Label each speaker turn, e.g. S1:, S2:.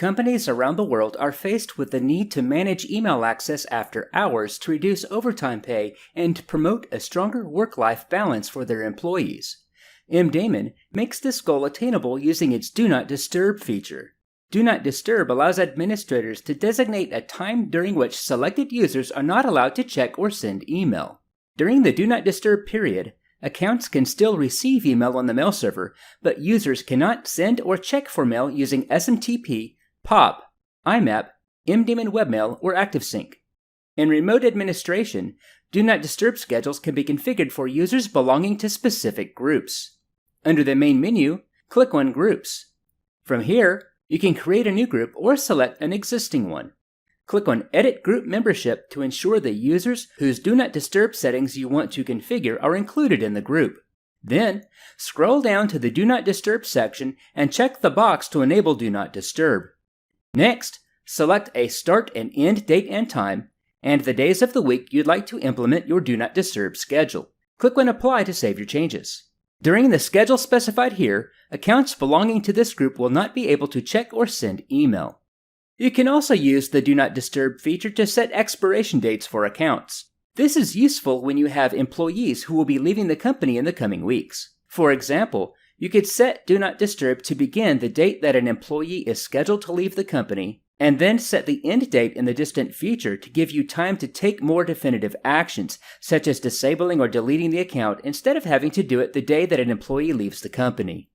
S1: Companies around the world are faced with the need to manage email access after hours to reduce overtime pay and promote a stronger work-life balance for their employees. MDaemon makes this goal attainable using its Do Not Disturb feature. Do Not Disturb allows administrators to designate a time during which selected users are not allowed to check or send email. During the Do Not Disturb period, accounts can still receive email on the mail server, but users cannot send or check for mail using SMTP, POP, IMAP, MDaemon Webmail, or ActiveSync. In remote administration, Do Not Disturb schedules can be configured for users belonging to specific groups. Under the main menu, click on Groups. From here, you can create a new group or select an existing one. Click on Edit Group Membership to ensure the users whose Do Not Disturb settings you want to configure are included in the group. Then, scroll down to the Do Not Disturb section and check the box to enable Do Not Disturb. Next, select a start and end date and time, and the days of the week you'd like to implement your Do Not Disturb schedule. Click on Apply to save your changes. During the schedule specified here, accounts belonging to this group will not be able to check or send email. You can also use the Do Not Disturb feature to set expiration dates for accounts. This is useful when you have employees who will be leaving the company in the coming weeks. For example, you could set Do Not Disturb to begin the date that an employee is scheduled to leave the company, and then set the end date in the distant future to give you time to take more definitive actions, such as disabling or deleting the account instead of having to do it the day that an employee leaves the company.